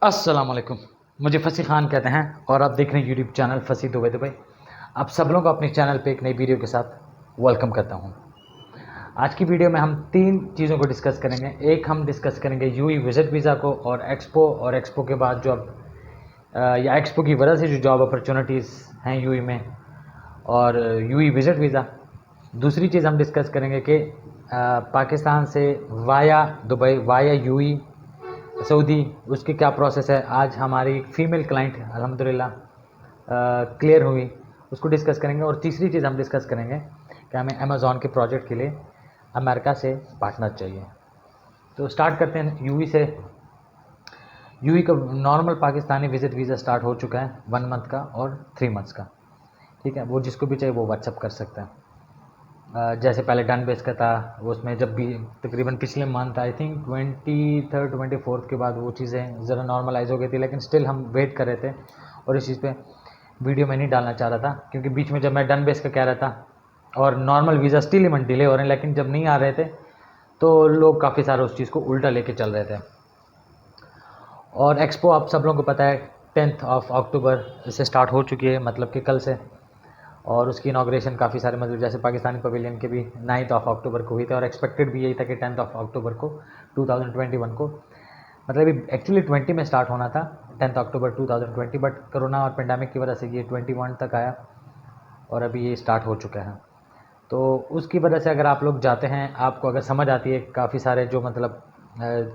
अस्सलाम वालेकुम। मुझे फसी खान कहते हैं और आप देख रहे हैं यूट्यूब चैनल फसी दुबई दुबई। आप सब लोगों को अपने चैनल पे एक नई वीडियो के साथ वेलकम करता हूं। आज की वीडियो में हम तीन चीज़ों को डिस्कस करेंगे। एक हम डिस्कस करेंगे यूई विजिट वीज़ा को और एक्सपो के बाद जो अब या एक्सपो की वजह से जो जॉब अपॉर्चुनिटीज़ हैं यूई में, और यूई विजिट वीज़ा। दूसरी चीज़ हम डिस्कस करेंगे कि पाकिस्तान से via Dubai via UAE Saudi उसकी क्या प्रोसेस है। आज हमारी फीमेल क्लाइंट अल्हम्दुलिल्लाह क्लियर हुई, उसको डिस्कस करेंगे। और तीसरी चीज़ हम डिस्कस करेंगे कि हमें अमेज़ॉन के प्रोजेक्ट के लिए अमेरिका से पार्टनर चाहिए। तो स्टार्ट करते हैं यूई से। यूई का normal Pakistani visit visa start हो चुका है 1 मंथ का और 3 मंथ्स का। ठीक है, वो जिसको भी चाहिए वो व्हाट्सअप कर सकता है। जैसे पहले डन बेस का था, उसमें जब भी तकरीबन पिछले month I think 23rd 24th के बाद वो चीज़ें ज़रा नॉर्मलाइज हो गई थी, लेकिन स्टिल हम वेट कर रहे थे और इस चीज़ पे वीडियो में नहीं डालना चाह रहा था, क्योंकि बीच में जब मैं डन बेस का कह रहा था और normal visa still even delay हो रहे हैं, लेकिन जब नहीं आ रहे थे तो लोग काफ़ी सारे उस चीज़ को उल्टा लेके चल रहे थे। और एक्सपो आप सब लोगों को पता है 10th of अक्टूबर से स्टार्ट हो चुकी है, मतलब कि कल से। और उसकी इनाग्रेशन काफ़ी सारे मतलब जैसे पाकिस्तानी पवेलियन के भी 9th of अक्टूबर को हुई थी, और एक्सपेक्टेड भी यही था कि 10th of अक्टूबर को 2021 को, मतलब एक्चुअली 20 में स्टार्ट होना था 10th अक्टूबर 2020, बट कोरोना और पेंडेमिक की वजह से ये 21 तक आया और अभी ये स्टार्ट हो चुका है। तो उसकी वजह से अगर आप लोग जाते हैं, आपको अगर समझ आती है काफ़ी सारे जो मतलब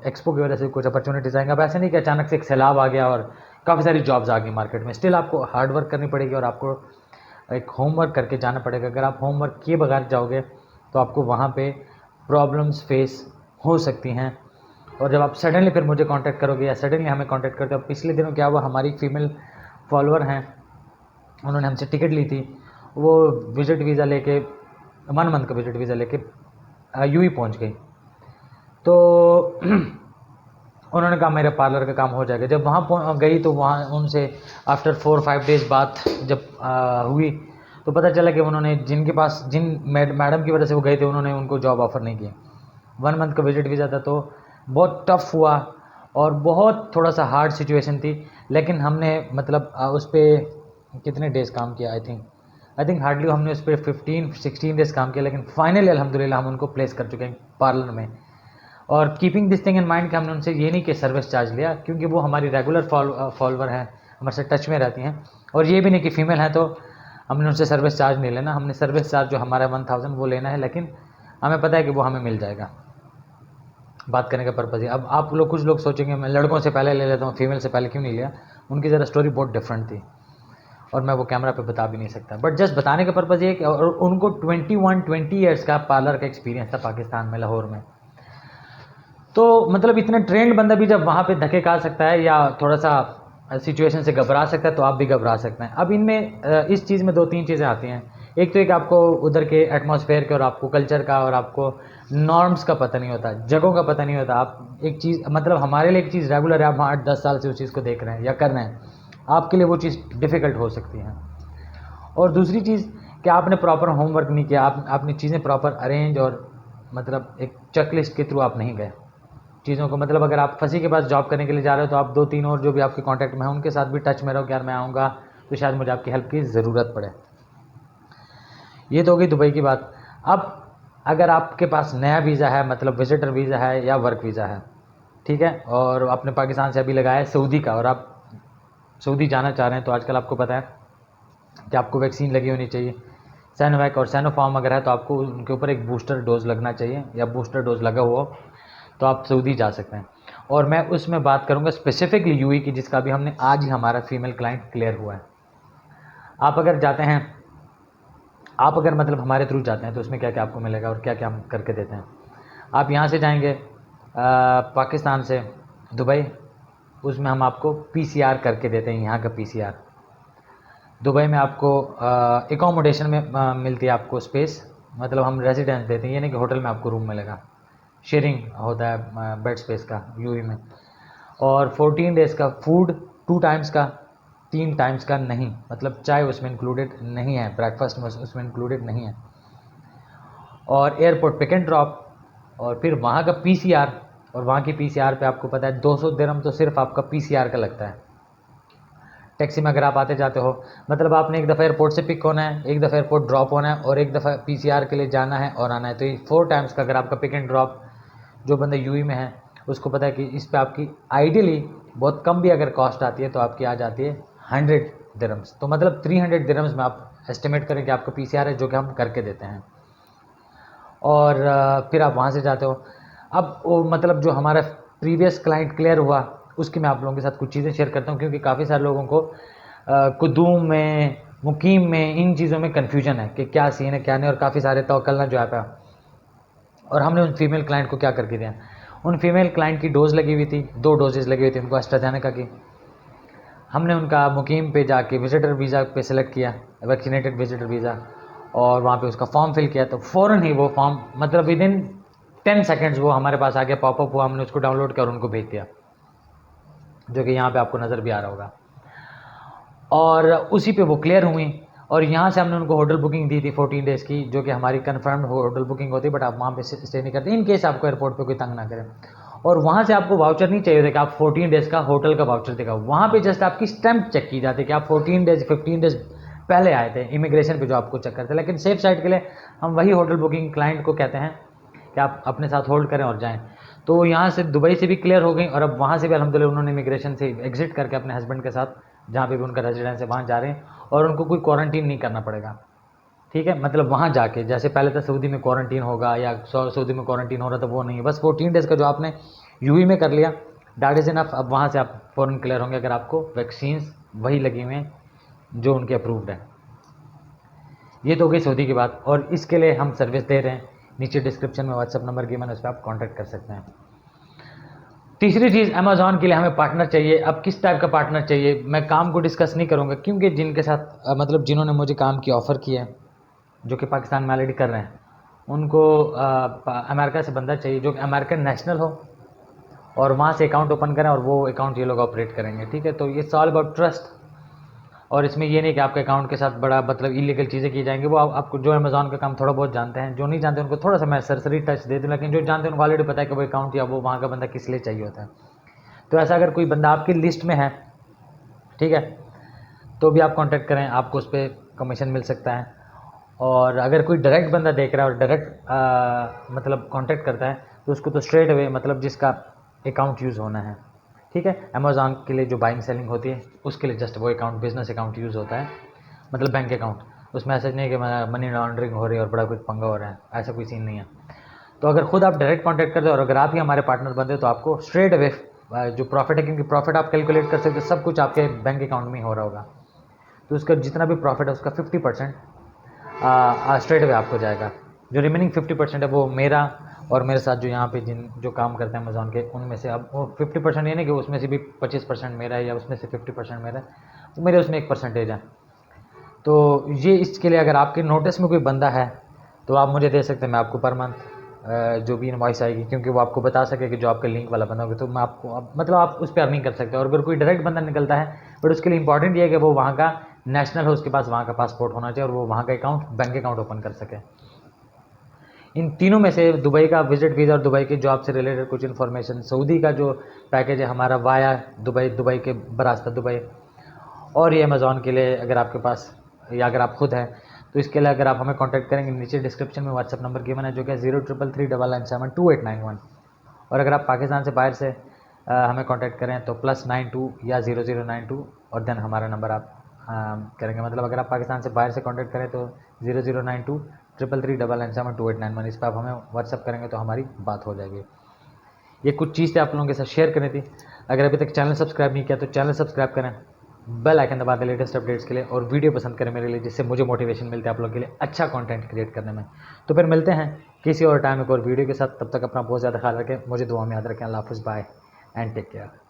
एक्सपो की वजह से कुछ अपॉर्चुनिटीज़ आएंगे। अब ऐसे नहीं कि अचानक से एक सैलाब आ गया और काफ़ी सारी जॉब्स आ गई मार्केट में। स्टिल आपको हार्ड वर्क करनी पड़ेगी और आपको एक होमवर्क करके जाना पड़ेगा। अगर आप होमवर्क किए बगैर जाओगे तो आपको वहाँ पे प्रॉब्लम्स फेस हो सकती हैं। और जब आप सडनली फिर मुझे कांटेक्ट करोगे या सडनली हमें कांटेक्ट करते हो, पिछले दिनों क्या हुआ, हमारी फीमेल फॉलोअर हैं, उन्होंने हमसे टिकट ली थी। वो विजिट वीज़ा लेके 1 मंथ का विजिट वीज़ा लेके यूई पहुँच गई। तो उन्होंने कहा मेरे पार्लर का काम हो जाएगा। जब वहाँ गई तो वहाँ उनसे आफ्टर 4-5 डेज़ बाद जब हुई तो पता चला कि उन्होंने जिन मैडम की वजह से वो गए थे, उन्होंने उनको जॉब ऑफ़र नहीं किया। 1 मंथ का विजिट वीज़ा था, तो बहुत टफ हुआ और बहुत थोड़ा सा हार्ड सिचुएशन थी। लेकिन हमने मतलब उस पर कितने डेज़ काम किया, आई थिंक हार्डली हमने उस पर 15-16 डेज़ काम किया, लेकिन फाइनली अल्हम्दुलिल्लाह हम उनको प्लेस कर चुके हैं पार्लर में। और keeping this thing in mind कि हमने उनसे ये नहीं कि सर्विस चार्ज लिया, क्योंकि वो हमारी रेगुलर फॉलोअर हैं, हमारे से टच में रहती हैं। और ये भी नहीं कि फ़ीमेल है तो हमने उनसे सर्विस चार्ज नहीं लेना। हमने सर्विस चार्ज जो हमारा 1000 वो लेना है, लेकिन हमें पता है कि वो हमें मिल जाएगा। बात करने का पर्पज़ है। अब आप लोग कुछ लोग सोचेंगे मैं लड़कों से पहले ले लेता हूँ, फीमेल से पहले क्यों नहीं लिया। उनकी ज़रा स्टोरी बहुत डिफरेंट थी और मैं वो कैमरा पे बता भी नहीं सकता, बट जस्ट बताने का पर्पज़ ये कि और उनको 20 ईयर्स का पार्लर का एक्सपीरियंस था पाकिस्तान में, लाहौर में। तो मतलब इतने ट्रेंड बंदा भी जब वहाँ पे धक्के खा सकता है या थोड़ा सा सिचुएशन से घबरा सकता है, तो आप भी घबरा सकते हैं। अब इनमें इस चीज़ में 2-3 चीज़ें आती हैं। एक तो एक आपको उधर के एटमॉस्फेयर के और आपको कल्चर का और आपको नॉर्म्स का पता नहीं होता, जगहों का पता नहीं होता। आप एक चीज़ मतलब हमारे लिए एक चीज़ रेगुलर है, आप 8-10 साल से उस चीज़ को देख रहे हैं या कर रहे हैं, आपके लिए वो चीज़ डिफ़िकल्ट हो सकती है। और दूसरी चीज़ कि आपने प्रॉपर होमवर्क नहीं किया, आपने चीज़ें प्रॉपर अरेंज और मतलब एक चेकलिस्ट के थ्रू आप नहीं गए चीज़ों को। मतलब अगर आप फंसी के पास जॉब करने के लिए जा रहे हो तो आप 2-3 और जो भी आपके कांटेक्ट में हैं उनके साथ भी टच में रहो कि यार मैं आऊँगा तो शायद मुझे आपकी हेल्प की ज़रूरत पड़े। ये तो हो गई दुबई की बात। अब अगर आपके पास नया वीज़ा है, मतलब विजिटर वीज़ा है या वर्क वीज़ा है, ठीक है, और आपने पाकिस्तान से अभी लगाया है सऊदी का और आप सऊदी जाना चाह रहे हैं, तो आजकल आपको पता है कि आपको वैक्सीन लगी होनी चाहिए। सैनोवैक और सैनोफार्म अगर है तो आपको उनके ऊपर एक बूस्टर डोज लगना चाहिए या बूस्टर डोज लगा हुआ हो तो आप सऊदी जा सकते हैं। और मैं उसमें बात करूंगा स्पेसिफिकली यूई की, जिसका भी हमने आज ही हमारा फीमेल क्लाइंट क्लियर हुआ है। आप अगर जाते हैं, आप अगर मतलब हमारे थ्रू जाते हैं तो उसमें क्या क्या आपको मिलेगा और क्या क्या हम करके देते हैं। आप यहाँ से जाएंगे पाकिस्तान से दुबई, उसमें हम आपको पीसीआर करके देते हैं, यहाँ का पीसीआर। दुबई में आपको एकोमोडेशन में मिलती है आपको स्पेस, मतलब हम रेजिडेंस देते हैं, ये नहीं कि होटल में आपको रूम मिलेगा, शेयरिंग होता है बेड स्पेस का यूई में। और 14 डेज़ का फूड 2 टाइम्स का, 3 टाइम्स का नहीं, मतलब चाय उसमें इंक्लूडेड नहीं है, ब्रेकफास्ट में उसमें इंक्लूडेड नहीं है। और एयरपोर्ट पिक एंड ड्रॉप, और फिर वहाँ का पीसीआर और वहाँ की पीसीआर पे आपको पता है 200 दिरहम तो सिर्फ आपका पीसीआर का लगता है। टैक्सी में अगर आप आते जाते हो, मतलब आपने एक दफ़ा एयरपोर्ट से पिक होना है, एक दफ़ा एयरपोर्ट ड्रॉप होना है और एक दफ़ा पीसीआर के लिए जाना है और आना है। तो ये 4 टाइम्स का अगर आपका पिक एंड ड्रॉप, जो बंदा यूई में है उसको पता है कि इस पे आपकी आइडियली बहुत कम भी अगर कॉस्ट आती है तो आपकी आ जाती है 100 दिरहम्स। तो मतलब 300 दिरहम्स में आप एस्टिमेट करें कि आपका पीसीआर है, जो कि हम करके देते हैं। और फिर आप वहाँ से जाते हो। अब वो मतलब जो हमारा प्रीवियस क्लाइंट क्लियर हुआ, उसकी मैं आप लोगों के साथ कुछ चीज़ें शेयर करता हूँ, क्योंकि काफ़ी सारे लोगों को कुदूम में, मुकीम में, इन चीज़ों में कन्फ्यूजन है कि क्या सीन है क्या नहीं। और काफ़ी सारे तवक्कल ना जो ऐप है, और हमने उन फीमेल क्लाइंट को क्या करके दिया, उन फीमेल क्लाइंट की डोज लगी हुई थी, 2 डोजेज़ लगी हुई थी उनको एस्ट्राजेनेका की। हमने उनका मुकीम पे जाके विजिटर वीज़ा पे सिलेक्ट किया, वैक्सीनेटेड विजिटर वीज़ा, और वहाँ पे उसका फॉर्म फिल किया। तो फ़ौरन ही वो फॉर्म, मतलब विदिन 10 सेकेंड्स वो हमारे पास आ गया, पॉपअप हुआ, हमने उसको डाउनलोड किया और उनको भेज दिया, जो कि यहाँ पे आपको नज़र भी आ रहा होगा। और उसी पे वो क्लियर हुई, और यहाँ से हमने उनको होटल बुकिंग दी थी 14 डेज़ की, जो कि हमारी कन्फर्म्ड होटल बुकिंग होती है, बट आप वहाँ पे स्टे नहीं करते इन केस आपको एयरपोर्ट पे कोई तंग ना करे। और वहाँ से आपको वाउचर नहीं चाहिए था कि आप 14 डेज़ का होटल का वाउचर दिखाओ, वहाँ पे जस्ट आपकी स्टैंप चेक की जाती है कि आप 14 डेज़ 15 डेज़ पहले आए थे इमिग्रेशन पे, जो आपको चेक करते हैं। लेकिन सेफ साइड के लिए हम वही होटल बुकिंग क्लाइंट को कहते हैं कि आप अपने साथ होल्ड करें और जाएँ। तो यहाँ से दुबई से भी क्लियर हो गई, और अब वहाँ से भी अल्हम्दुलिल्लाह उन्होंने इमिग्रेशन से एग्जिट करके अपने हस्बैंड के साथ जहाँ पे भी उनका रेजिडेंस है वहाँ जा रहे हैं, और उनको कोई क्वारंटीन नहीं करना पड़ेगा। ठीक है, मतलब वहाँ जाके जैसे पहले तो सऊदी में क्वारंटीन होगा या सऊदी में क्वारंटीन हो रहा था, वो नहीं है। बस 14 डेज़ का जो आपने यूई में कर लिया, दैट इज़ इनफ। अब वहाँ से आप फ़ौरन क्लियर होंगे अगर आपको वैक्सीन्स वही लगी हुई हैं जो उनके अप्रूव्ड है। ये तो हो गई सऊदी की बात, और इसके लिए हम सर्विस दे रहे हैं। नीचे डिस्क्रिप्शन में व्हाट्सअप नंबर गिवन है, उस पर आप कॉन्टैक्ट कर सकते हैं। तीसरी चीज़, अमेज़ॉन के लिए हमें पार्टनर चाहिए। अब किस टाइप का पार्टनर चाहिए, मैं काम को डिस्कस नहीं करूँगा, क्योंकि जिनके साथ मतलब जिन्होंने मुझे काम की ऑफ़र की है, जो कि पाकिस्तान में ऑलरेडी कर रहे हैं, उनको अमेरिका से बंदा चाहिए जो कि अमेरिकन नेशनल हो, और वहाँ से अकाउंट ओपन करें और वो अकाउंट ये लोग ऑपरेट करेंगे। ठीक है, तो ये ऑल अबाउट ट्रस्ट। और इसमें ये नहीं कि आपके अकाउंट के साथ बड़ा मतलब इलीगल चीज़ें की जाएंगी। वो आपको जो अमेज़ॉन का काम थोड़ा बहुत जानते हैं, जो नहीं जानते उनको थोड़ा सा मैं सरसरी टच दे दूँ, लेकिन जो जानते हैं उनको ऑलरेडी पता है कि वो अकाउंट या वो वहाँ का बंदा किस लिए चाहिए होता है। तो ऐसा अगर कोई बंदा आपकी लिस्ट में है, ठीक है, तो भी आप कांटेक्ट करें, आपको उस पर कमीशन मिल सकता है। और अगर कोई डायरेक्ट बंदा देख रहा है और डायरेक्ट मतलब कांटेक्ट करता है, तो उसको तो स्ट्रेट अवे मतलब जिसका अकाउंट यूज़ होना है। ठीक है, अमेज़ॉन के लिए जो बाइंग सेलिंग होती है उसके लिए जस्ट वो अकाउंट, बिजनेस अकाउंट यूज़ होता है, मतलब बैंक अकाउंट। उसमें ऐसा नहीं है कि मनी लॉन्ड्रिंग हो रही है और बड़ा कुछ पंगा हो रहा है, ऐसा कोई सीन नहीं है। तो अगर खुद आप डायरेक्ट कांटेक्ट करते हो और अगर आप ही हमारे पार्टनर बनते हो, तो आपको स्ट्रेट अवे जो प्रॉफिट है, क्योंकि प्रॉफिट आप कैलकुलेट कर सकते हो, सब कुछ आपके बैंक अकाउंट में ही हो रहा होगा, तो उसका जितना भी प्रॉफिट है उसका 50% स्ट्रेट अवे आपको जाएगा। जो रिमेनिंग 50% है वो मेरा और मेरे साथ जो यहाँ पे जो काम करते हैं अमेज़ॉन के, उनमें से अब वो 50% ये नहीं कि उसमें से भी 25% मेरा है या उसमें से 50% मेरा है, तो मेरे उसमें एक परसेंटेज है। तो ये इसके लिए अगर आपके नोटिस में कोई बंदा है तो आप मुझे दे सकते हैं, मैं आपको पर मंथ जो भी इनवॉइस आएगी, क्योंकि वो आपको बता सके कि जो आपका लिंक वाला बंदा होगा, तो मैं आपको मतलब आप उस पर अर्निंग कर सकते हैं। और अगर कोई डायरेक्ट बंदा निकलता है, बट उसके लिए इंपॉर्टेंट ये है कि वो वहाँ का नेशनल हो, उसके पास वहाँ का पासपोर्ट होना चाहिए और वो वहाँ का अकाउंट, बैंक अकाउंट ओपन कर सके। इन तीनों में से दुबई का विजिट वीज़ा और दुबई के जॉब से रिलेटेड कुछ इन्फॉर्मेशन, सऊदी का जो पैकेज है हमारा वाया दुबई, दुबई के बरास्ता दुबई, और ये अमेज़ॉन के लिए अगर आपके पास या अगर आप खुद हैं, तो इसके लिए अगर आप हमें कांटेक्ट करेंगे, नीचे डिस्क्रिप्शन में व्हाट्सअप नंबर गिवन है जो कि 033399972891। और अगर आप पाकिस्तान से बाहर से हमें कांटेक्ट करें तो +92 या 0092 और देन हमारा नंबर आप करेंगे। मतलब अगर आप पाकिस्तान से बाहर से कांटेक्ट करें तो 0092 33399972891, इस पर आप हमें व्हाट्सअप करेंगे तो हमारी बात हो जाएगी। ये कुछ चीज़ें आप लोगों के साथ शेयर करनी थी। अगर अभी तक चैनल सब्सक्राइब नहीं किया तो चैनल सब्सक्राइब करें, बेल आइकन दबा दें लेटेस्ट अपडेट्स के लिए, और वीडियो पसंद करें मेरे लिए, जिससे मुझे मोटिवेशन मिलता है आप लोगों के लिए अच्छा कंटेंट क्रिएट करने में। तो फिर मिलते हैं किसी और टाइम एक और वीडियो के साथ, तब तक अपना बहुत ज़्यादा ख्याल रखें, मुझे दुआ में याद रखें। अल्लाह हाफ़िज़, बाय एंड टेक केयर।